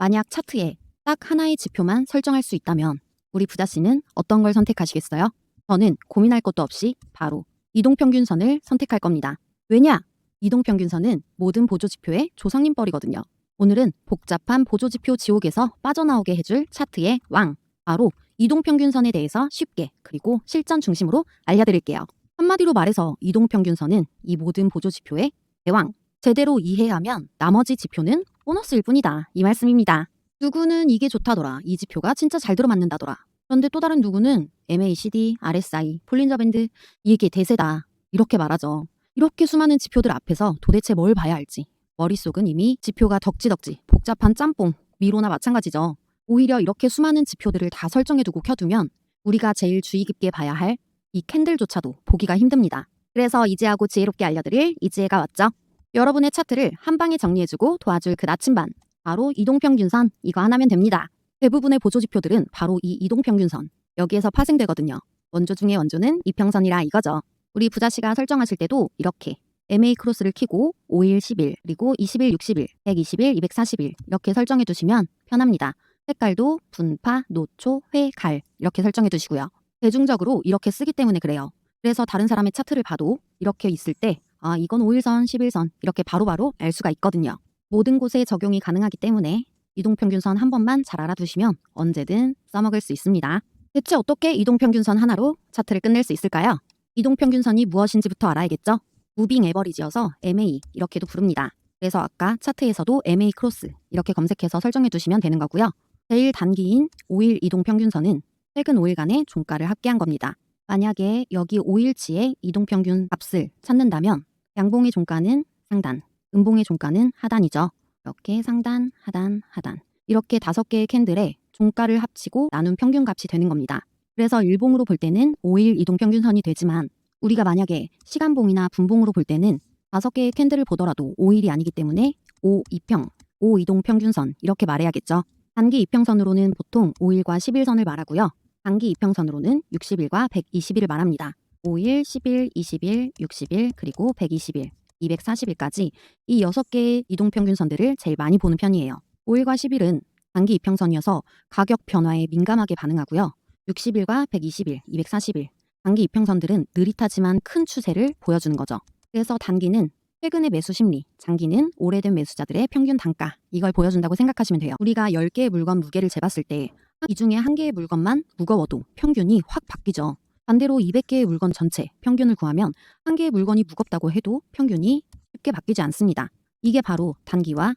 만약 차트에 딱 하나의 지표만 설정할 수 있다면 우리 부자씨는 어떤 걸 선택하시겠어요? 저는 고민할 것도 없이 바로 이동평균선을 선택할 겁니다. 왜냐? 이동평균선은 모든 보조지표의 조상님뻘이거든요. 오늘은 복잡한 보조지표 지옥에서 빠져나오게 해줄 차트의 왕, 바로 이동평균선에 대해서 쉽게 그리고 실전 중심으로 알려드릴게요. 한마디로 말해서 이동평균선은 이 모든 보조지표의 대왕, 제대로 이해하면 나머지 지표는 보너스일 뿐이다, 이 말씀입니다. 누구는 이게 좋다더라, 이 지표가 진짜 잘 들어맞는다더라. 그런데 또 다른 누구는 MACD, RSI, 볼린저 밴드, 이게 대세다, 이렇게 말하죠. 이렇게 수많은 지표들 앞에서 도대체 뭘 봐야 할지 머릿속은 이미 지표가 덕지덕지 복잡한 짬뽕, 미로나 마찬가지죠. 오히려 이렇게 수많은 지표들을 다 설정해두고 켜두면 우리가 제일 주의 깊게 봐야 할 이 캔들조차도 보기가 힘듭니다. 그래서 이지하고 지혜롭게 알려드릴 이지혜가 왔죠. 여러분의 차트를 한 방에 정리해주고 도와줄 그 나침반, 바로 이동평균선, 이거 하나면 됩니다. 대부분의 보조지표들은 바로 이 이동평균선, 여기에서 파생되거든요. 원조 중에 원조는 이평선이라 이거죠. 우리 부자씨가 설정하실 때도 이렇게 MA 크로스를 켜고 5일, 10일, 그리고 20일, 60일, 120일, 240일 이렇게 설정해 두시면 편합니다. 색깔도 분파, 노초, 회, 갈 이렇게 설정해 두시고요. 대중적으로 이렇게 쓰기 때문에 그래요. 그래서 다른 사람의 차트를 봐도 이렇게 있을 때 이건 5일선, 10일선 이렇게 바로바로 알 수가 있거든요. 모든 곳에 적용이 가능하기 때문에 이동평균선 한 번만 잘 알아두시면 언제든 써먹을 수 있습니다. 대체 어떻게 이동평균선 하나로 차트를 끝낼 수 있을까요? 이동평균선이 무엇인지부터 알아야겠죠? 무빙 에버리지여서 MA 이렇게도 부릅니다. 그래서 아까 차트에서도 MA 크로스 이렇게 검색해서 설정해 두시면 되는 거고요. 제일 단기인 5일 이동평균선은 최근 5일간의 종가를 합계한 겁니다. 만약에 여기 5일치의 이동평균 값을 찾는다면 양봉의 종가는 상단, 음봉의 종가는 하단이죠. 이렇게 상단, 하단, 하단 이렇게 5개의 캔들에 종가를 합치고 나눈 평균값이 되는 겁니다. 그래서 일봉으로 볼 때는 5일 이동평균선이 되지만 우리가 만약에 시간봉이나 분봉으로 볼 때는 5개의 캔들을 보더라도 5일이 아니기 때문에 5이평, 5이동평균선 이렇게 말해야겠죠. 단기 이평선으로는 보통 5일과 10일선을 말하고요. 단기 이평선으로는 60일과 120일을 말합니다. 5일, 10일, 20일, 60일, 그리고 120일, 240일까지 이 6개의 이동평균선들을 제일 많이 보는 편이에요. 5일과 10일은 단기 이평선이어서 가격 변화에 민감하게 반응하고요. 60일과 120일, 240일 단기 이평선들은 느릿하지만 큰 추세를 보여주는 거죠. 그래서 단기는 최근의 매수 심리, 장기는 오래된 매수자들의 평균 단가, 이걸 보여준다고 생각하시면 돼요. 우리가 10개의 물건 무게를 재봤을 때 이 중에 1개의 물건만 무거워도 평균이 확 바뀌죠. 반대로 200개의 물건 전체 평균을 구하면 1개의 물건이 무겁다고 해도 평균이 쉽게 바뀌지 않습니다. 이게 바로 단기와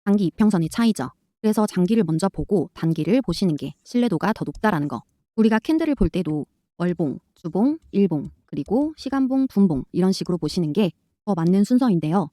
장기 이평선의 차이죠. 그래서 장기를 먼저 보고 단기를 보시는 게 신뢰도가 더 높다라는 거. 우리가 캔들을 볼 때도 월봉, 주봉, 일봉, 그리고 시간봉, 분봉 이런 식으로 보시는 게 더 맞는 순서인데요.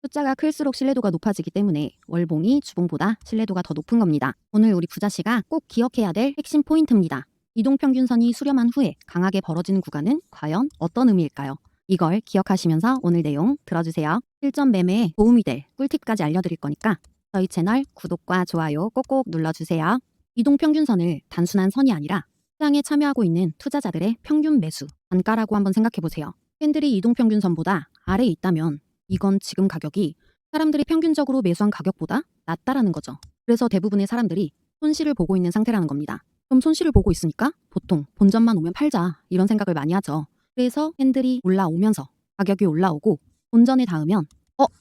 숫자가 클수록 신뢰도가 높아지기 때문에 월봉이 주봉보다 신뢰도가 더 높은 겁니다. 오늘 우리 부자씨가 꼭 기억해야 될 핵심 포인트입니다. 이동평균선이 수렴한 후에 강하게 벌어지는 구간은 과연 어떤 의미일까요? 이걸 기억하시면서 오늘 내용 들어주세요. 실전 매매에 도움이 될 꿀팁까지 알려드릴 거니까 저희 채널 구독과 좋아요 꼭꼭 눌러주세요. 이동평균선을 단순한 선이 아니라 시장에 참여하고 있는 투자자들의 평균 매수 단가라고 한번 생각해보세요. 캔들이 이동평균선보다 아래에 있다면 이건 지금 가격이 사람들이 평균적으로 매수한 가격보다 낮다라는 거죠. 그래서 대부분의 사람들이 손실을 보고 있는 상태라는 겁니다. 그럼 손실을 보고 있으니까 보통 본전만 오면 팔자 이런 생각을 많이 하죠. 그래서 캔들이 올라오면서 가격이 올라오고 본전에 닿으면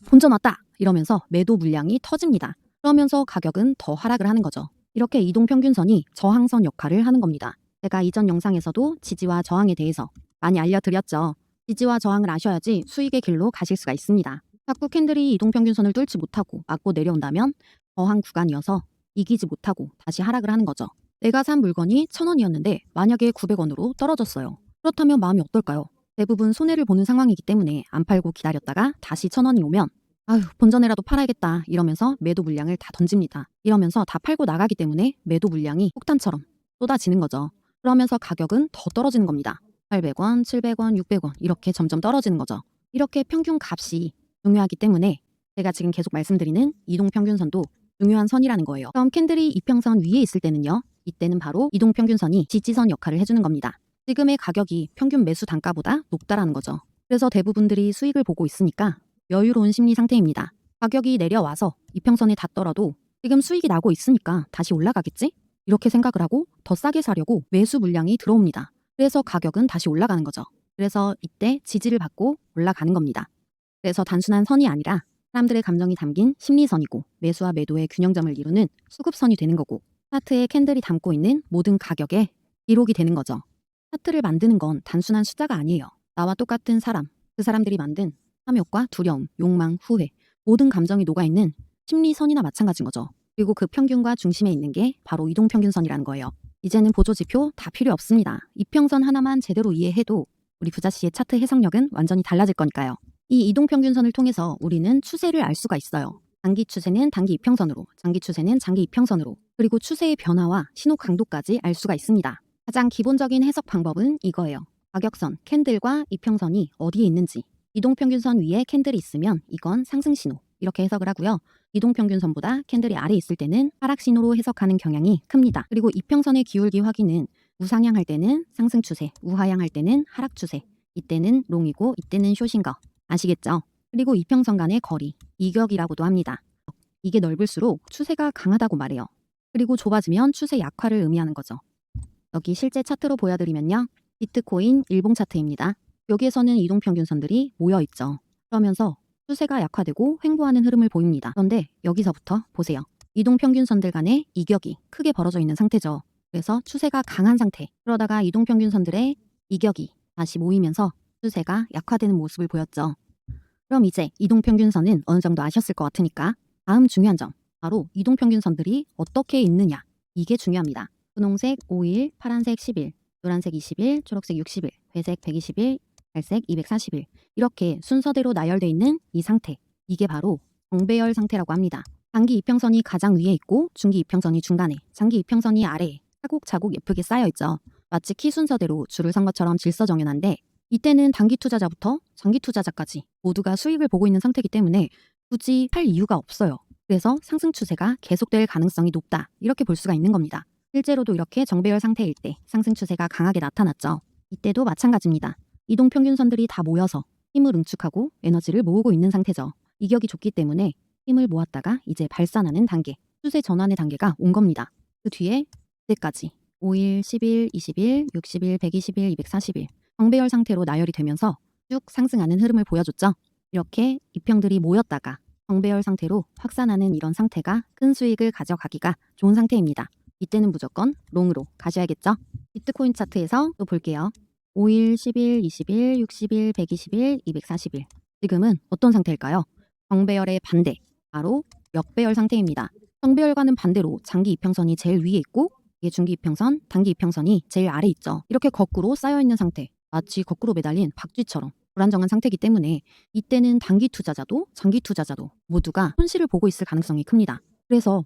본전 왔다 이러면서 매도 물량이 터집니다. 그러면서 가격은 더 하락을 하는 거죠. 이렇게 이동평균선이 저항선 역할을 하는 겁니다. 제가 이전 영상에서도 지지와 저항에 대해서 많이 알려드렸죠. 지지와 저항을 아셔야지 수익의 길로 가실 수가 있습니다. 자꾸 캔들이 이동평균선을 뚫지 못하고 맞고 내려온다면 저항 구간이어서 이기지 못하고 다시 하락을 하는 거죠. 내가 산 물건이 1,000원이었는데 만약에 900원으로 떨어졌어요. 그렇다면 마음이 어떨까요? 대부분 손해를 보는 상황이기 때문에 안 팔고 기다렸다가 다시 1,000원이 오면 본전에라도 팔아야겠다 이러면서 매도 물량을 다 던집니다. 이러면서 다 팔고 나가기 때문에 매도 물량이 폭탄처럼 쏟아지는 거죠. 그러면서 가격은 더 떨어지는 겁니다. 800원, 700원, 600원 이렇게 점점 떨어지는 거죠. 이렇게 평균 값이 중요하기 때문에 제가 지금 계속 말씀드리는 이동평균선도 중요한 선이라는 거예요. 그럼 캔들이 이평선 위에 있을 때는요. 이때는 바로 이동평균선이 지지선 역할을 해주는 겁니다. 지금의 가격이 평균 매수 단가보다 높다라는 거죠. 그래서 대부분들이 수익을 보고 있으니까 여유로운 심리 상태입니다. 가격이 내려와서 이평선에 닿더라도 지금 수익이 나고 있으니까 다시 올라가겠지? 이렇게 생각을 하고 더 싸게 사려고 매수 물량이 들어옵니다. 그래서 가격은 다시 올라가는 거죠. 그래서 이때 지지를 받고 올라가는 겁니다. 그래서 단순한 선이 아니라 사람들의 감정이 담긴 심리선이고 매수와 매도의 균형점을 이루는 수급선이 되는 거고 차트에 캔들이 담고 있는 모든 가격에 기록이 되는 거죠. 차트를 만드는 건 단순한 숫자가 아니에요. 나와 똑같은 사람, 그 사람들이 만든 탐욕과 두려움, 욕망, 후회, 모든 감정이 녹아있는 심리선이나 마찬가지인 거죠. 그리고 그 평균과 중심에 있는 게 바로 이동평균선이라는 거예요. 이제는 보조지표 다 필요 없습니다. 이평선 하나만 제대로 이해해도 우리 부자씨의 차트 해석력은 완전히 달라질 거니까요. 이 이동평균선을 통해서 우리는 추세를 알 수가 있어요. 단기 추세는 단기 이평선으로, 장기 추세는 장기 이평선으로, 그리고 추세의 변화와 신호 강도까지 알 수가 있습니다. 가장 기본적인 해석 방법은 이거예요. 가격선, 캔들과 이평선이 어디에 있는지, 이동평균선 위에 캔들이 있으면 이건 상승 신호, 이렇게 해석을 하고요. 이동평균선보다 캔들이 아래에 있을 때는 하락 신호로 해석하는 경향이 큽니다. 그리고 이평선의 기울기 확인은 우상향할 때는 상승 추세, 우하향할 때는 하락 추세, 이때는 롱이고 이때는 숏인 거 아시겠죠? 그리고 이평선 간의 거리, 이격이라고도 합니다. 이게 넓을수록 추세가 강하다고 말해요. 그리고 좁아지면 추세 약화를 의미하는 거죠. 여기 실제 차트로 보여드리면요. 비트코인 일봉 차트입니다. 여기에서는 이동평균선들이 모여있죠. 그러면서 추세가 약화되고 횡보하는 흐름을 보입니다. 그런데 여기서부터 보세요. 이동평균선들 간의 이격이 크게 벌어져 있는 상태죠. 그래서 추세가 강한 상태. 그러다가 이동평균선들의 이격이 다시 모이면서 추세가 약화되는 모습을 보였죠. 그럼 이제 이동평균선은 어느 정도 아셨을 것 같으니까 다음 중요한 점, 바로 이동평균선들이 어떻게 있느냐. 이게 중요합니다. 분홍색 5일, 파란색 10일, 노란색 20일, 초록색 60일, 회색 120일, 갈색 240일 이렇게 순서대로 나열되어 있는 이 상태, 이게 바로 정배열 상태라고 합니다. 단기 이평선이 가장 위에 있고 중기 이평선이 중간에, 장기 이평선이 아래에 차곡차곡 예쁘게 쌓여있죠. 마치 키 순서대로 줄을 선 것처럼 질서정연한데 이때는 단기 투자자부터 장기 투자자까지 모두가 수익을 보고 있는 상태이기 때문에 굳이 할 이유가 없어요. 그래서 상승 추세가 계속될 가능성이 높다, 이렇게 볼 수가 있는 겁니다. 실제로도 이렇게 정배열 상태일 때 상승 추세가 강하게 나타났죠. 이때도 마찬가지입니다. 이동평균선들이 다 모여서 힘을 응축하고 에너지를 모으고 있는 상태죠. 이격이 좋기 때문에 힘을 모았다가 이제 발산하는 단계, 추세 전환의 단계가 온 겁니다. 그 뒤에 그때까지 5일, 10일, 20일, 60일, 120일, 240일 정배열 상태로 나열이 되면서 쭉 상승하는 흐름을 보여줬죠. 이렇게 이평들이 모였다가 정배열 상태로 확산하는 이런 상태가 큰 수익을 가져가기가 좋은 상태입니다. 이때는 무조건 롱으로 가셔야겠죠. 비트코인 차트에서 또 볼게요. 5일, 10일, 20일, 60일, 120일, 240일. 지금은 어떤 상태일까요? 정배열의 반대, 바로 역배열 상태입니다. 정배열과는 반대로 장기 이평선이 제일 위에 있고 이게 중기 이평선, 단기 이평선이 제일 아래 있죠. 이렇게 거꾸로 쌓여있는 상태, 마치 거꾸로 매달린 박쥐처럼 불안정한 상태이기 때문에 이때는 단기 투자자도 장기 투자자도 모두가 손실을 보고 있을 가능성이 큽니다. 그래서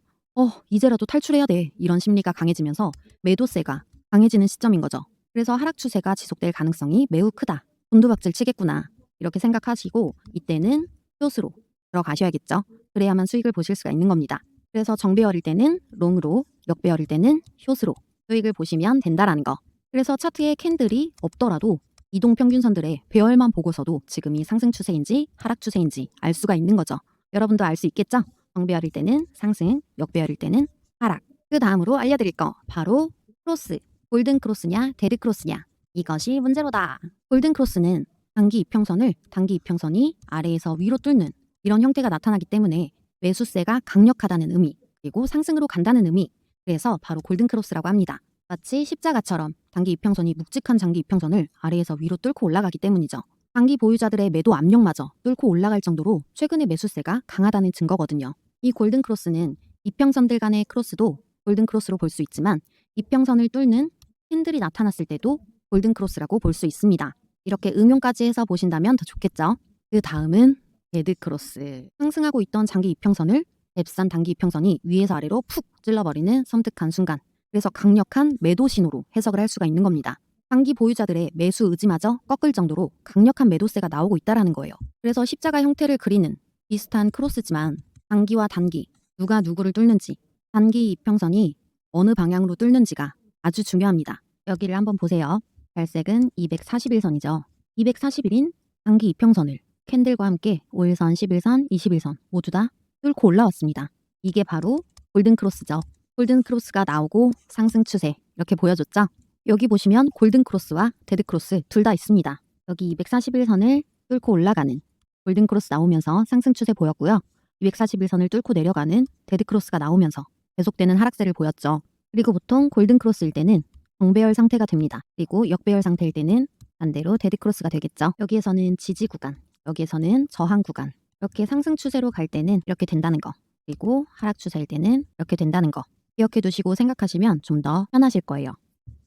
이제라도 탈출해야 돼, 이런 심리가 강해지면서 매도세가 강해지는 시점인 거죠. 그래서 하락 추세가 지속될 가능성이 매우 크다. 곤두박질 치겠구나, 이렇게 생각하시고 이때는 숏으로 들어가셔야겠죠. 그래야만 수익을 보실 수가 있는 겁니다. 그래서 정배열일 때는 롱으로, 역배열일 때는 숏으로 수익을 보시면 된다라는 거. 그래서 차트에 캔들이 없더라도 이동평균선들의 배열만 보고서도 지금이 상승 추세인지 하락 추세인지 알 수가 있는 거죠. 여러분도 알 수 있겠죠? 정배열일 때는 상승, 역배열일 때는 하락. 그 다음으로 알려드릴 거 바로 크로스. 골든 크로스냐 데드 크로스냐, 이것이 문제로다. 골든 크로스는 단기 이평선을 단기 이평선이 아래에서 위로 뚫는 이런 형태가 나타나기 때문에 매수세가 강력하다는 의미, 그리고 상승으로 간다는 의미, 그래서 바로 골든 크로스라고 합니다. 마치 십자가처럼 단기 이평선이 묵직한 장기 이평선을 아래에서 위로 뚫고 올라가기 때문이죠. 단기 보유자들의 매도 압력마저 뚫고 올라갈 정도로 최근의 매수세가 강하다는 증거거든요. 이 골든 크로스는 이평선들 간의 크로스도 골든 크로스로 볼 수 있지만 이평선을 뚫는 캔들이 나타났을 때도 골든 크로스라고 볼 수 있습니다. 이렇게 응용까지 해서 보신다면 더 좋겠죠. 그 다음은 데드 크로스. 상승하고 있던 장기 이평선을 랩산 단기 이평선이 위에서 아래로 푹 찔러버리는 섬뜩한 순간. 그래서 강력한 매도 신호로 해석을 할 수가 있는 겁니다. 단기 보유자들의 매수 의지마저 꺾을 정도로 강력한 매도세가 나오고 있다는 거예요. 그래서 십자가 형태를 그리는 비슷한 크로스지만 단기와 단기, 누가 누구를 뚫는지, 단기 이평선이 어느 방향으로 뚫는지가 아주 중요합니다. 여기를 한번 보세요. 갈색은 241선이죠. 241인 단기 이평선을 캔들과 함께 5일선, 11선, 21선 모두 다 뚫고 올라왔습니다. 이게 바로 골든크로스죠. 골든크로스가 나오고 상승 추세 이렇게 보여줬죠. 여기 보시면 골든크로스와 데드크로스 둘 다 있습니다. 여기 241선을 뚫고 올라가는 골든크로스 나오면서 상승 추세 보였고요. 241선을 뚫고 내려가는 데드크로스가 나오면서 계속되는 하락세를 보였죠. 그리고 보통 골든크로스일 때는 정배열 상태가 됩니다. 그리고 역배열 상태일 때는 반대로 데드크로스가 되겠죠. 여기에서는 지지 구간, 여기에서는 저항 구간. 이렇게 상승 추세로 갈 때는 이렇게 된다는 거. 그리고 하락 추세일 때는 이렇게 된다는 거. 기억해 두시고 생각하시면 좀 더 편하실 거예요.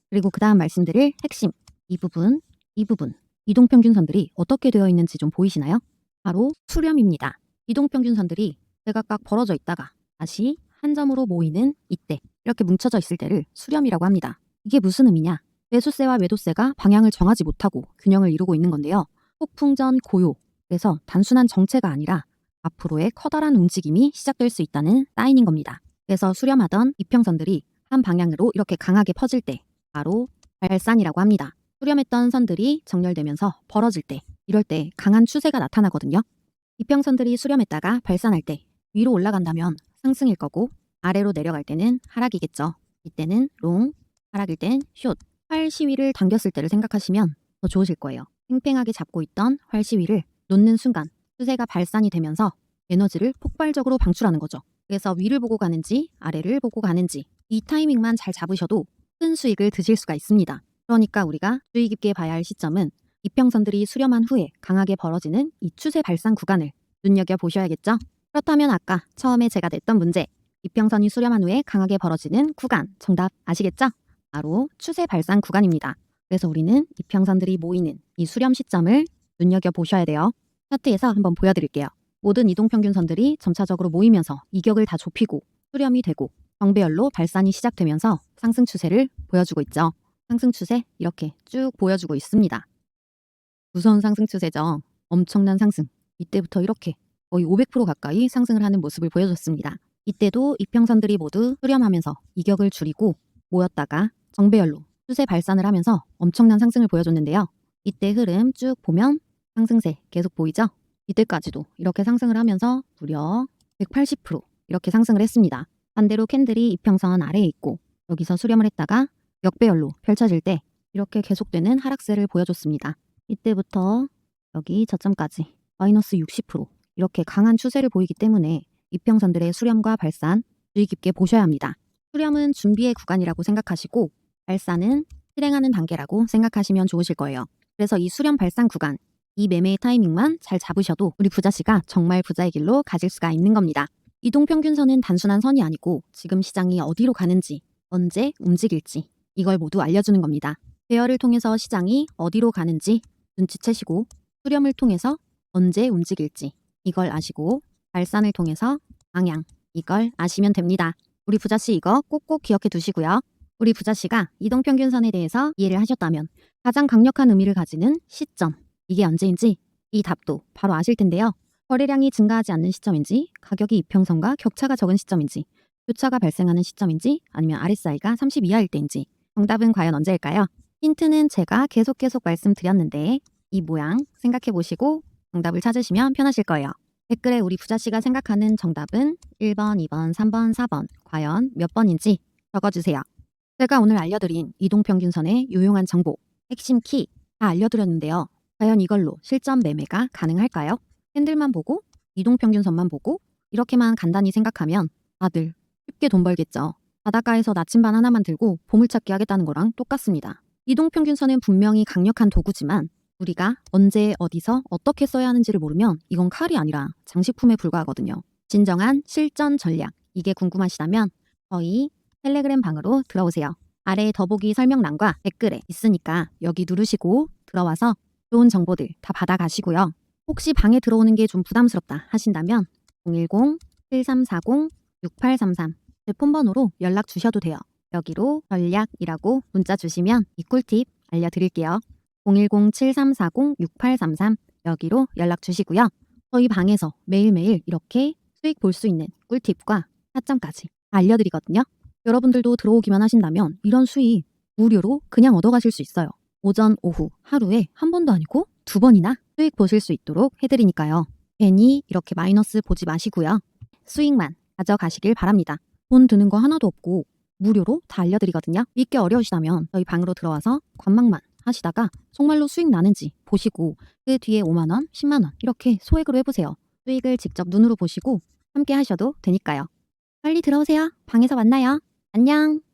그리고 그 다음 말씀드릴 핵심, 이 부분, 이동평균선들이 어떻게 되어 있는지 좀 보이시나요? 바로 수렴입니다. 이동평균선들이 대각각 벌어져 있다가 다시 한 점으로 모이는 이때, 이렇게 뭉쳐져 있을 때를 수렴이라고 합니다. 이게 무슨 의미냐? 매수세와 매도세가 방향을 정하지 못하고 균형을 이루고 있는 건데요. 폭풍전 고요. 그래서 단순한 정체가 아니라 앞으로의 커다란 움직임이 시작될 수 있다는 사인인 겁니다. 그래서 수렴하던 이평선들이 한 방향으로 이렇게 강하게 퍼질 때 바로 발산이라고 합니다. 수렴했던 선들이 정렬되면서 벌어질 때, 이럴 때 강한 추세가 나타나거든요. 이평선들이 수렴했다가 발산할 때 위로 올라간다면 상승일 거고 아래로 내려갈 때는 하락이겠죠. 이때는 롱, 하락일 땐 숏. 활 시위를 당겼을 때를 생각하시면 더 좋으실 거예요. 팽팽하게 잡고 있던 활 시위를 놓는 순간 추세가 발산이 되면서 에너지를 폭발적으로 방출하는 거죠. 그래서 위를 보고 가는지 아래를 보고 가는지 이 타이밍만 잘 잡으셔도 큰 수익을 드실 수가 있습니다. 그러니까 우리가 주의 깊게 봐야 할 시점은 이평선들이 수렴한 후에 강하게 벌어지는 이 추세 발산 구간을 눈여겨보셔야겠죠? 그렇다면 아까 처음에 제가 냈던 문제, 이평선이 수렴한 후에 강하게 벌어지는 구간, 정답 아시겠죠? 바로 추세 발산 구간입니다. 그래서 우리는 이평선들이 모이는 이 수렴 시점을 눈여겨보셔야 돼요. 차트에서 한번 보여드릴게요. 모든 이동평균선들이 점차적으로 모이면서 이격을 다 좁히고 수렴이 되고 정배열로 발산이 시작되면서 상승 추세를 보여주고 있죠. 상승 추세 이렇게 쭉 보여주고 있습니다. 무서운 상승 추세죠. 엄청난 상승. 이때부터 이렇게 거의 500% 가까이 상승을 하는 모습을 보여줬습니다. 이때도 이평선들이 모두 수렴하면서 이격을 줄이고 모였다가 정배열로 추세 발산을 하면서 엄청난 상승을 보여줬는데요. 이때 흐름 쭉 보면 상승세 계속 보이죠? 이때까지도 이렇게 상승을 하면서 무려 180% 이렇게 상승을 했습니다. 반대로 캔들이 이평선 아래에 있고 여기서 수렴을 했다가 역배열로 펼쳐질 때 이렇게 계속되는 하락세를 보여줬습니다. 이때부터 여기 저점까지 마이너스 60% 이렇게 강한 추세를 보이기 때문에 이평선들의 수렴과 발산 주의 깊게 보셔야 합니다. 수렴은 준비의 구간이라고 생각하시고 발산은 실행하는 단계라고 생각하시면 좋으실 거예요. 그래서 이 수렴 발산 구간, 이 매매의 타이밍만 잘 잡으셔도 우리 부자씨가 정말 부자의 길로 가질 수가 있는 겁니다. 이동평균선은 단순한 선이 아니고 지금 시장이 어디로 가는지, 언제 움직일지 이걸 모두 알려주는 겁니다. 배열을 통해서 시장이 어디로 가는지 눈치채시고 수렴을 통해서 언제 움직일지 이걸 아시고 발산을 통해서 방향 이걸 아시면 됩니다. 우리 부자씨 이거 꼭꼭 기억해 두시고요. 우리 부자씨가 이동평균선에 대해서 이해를 하셨다면 가장 강력한 의미를 가지는 시점 이게 언제인지 이 답도 바로 아실 텐데요. 거래량이 증가하지 않는 시점인지 가격이 이평선과 격차가 적은 시점인지 교차가 발생하는 시점인지 아니면 RSI가 30 이하일 때인지 정답은 과연 언제일까요? 힌트는 제가 계속 말씀드렸는데 이 모양 생각해 보시고 정답을 찾으시면 편하실 거예요. 댓글에 우리 부자씨가 생각하는 정답은 1번, 2번, 3번, 4번 과연 몇 번인지 적어주세요. 제가 오늘 알려드린 이동평균선의 유용한 정보, 핵심 키 다 알려드렸는데요. 과연 이걸로 실전 매매가 가능할까요? 캔들만 보고 이동평균선만 보고 이렇게만 간단히 생각하면 다들 쉽게 돈 벌겠죠. 바닷가에서 나침반 하나만 들고 보물찾기 하겠다는 거랑 똑같습니다. 이동평균선은 분명히 강력한 도구지만 우리가 언제 어디서 어떻게 써야 하는지를 모르면 이건 칼이 아니라 장식품에 불과하거든요. 진정한 실전 전략 이게 궁금하시다면 저희 텔레그램 방으로 들어오세요. 아래 더보기 설명란과 댓글에 있으니까 여기 누르시고 들어와서 좋은 정보들 다 받아가시고요. 혹시 방에 들어오는 게 좀 부담스럽다 하신다면 010-7340-6833 제 폰번호로 연락 주셔도 돼요. 여기로 전략이라고 문자 주시면 이 꿀팁 알려드릴게요. 010-7340-6833 여기로 연락 주시고요. 저희 방에서 매일매일 이렇게 수익 볼 수 있는 꿀팁과 타점까지 알려드리거든요. 여러분들도 들어오기만 하신다면 이런 수익 무료로 그냥 얻어가실 수 있어요. 오전, 오후 하루에 한 번도 아니고 2번이나 수익 보실 수 있도록 해드리니까요. 괜히 이렇게 마이너스 보지 마시고요. 수익만 가져가시길 바랍니다. 돈 드는 거 하나도 없고 무료로 다 알려드리거든요. 믿기 어려우시다면 저희 방으로 들어와서 관망만 하시다가 정말로 수익 나는지 보시고 그 뒤에 5만 원, 10만 원 이렇게 소액으로 해보세요. 수익을 직접 눈으로 보시고 함께 하셔도 되니까요. 빨리 들어오세요. 방에서 만나요. 안녕.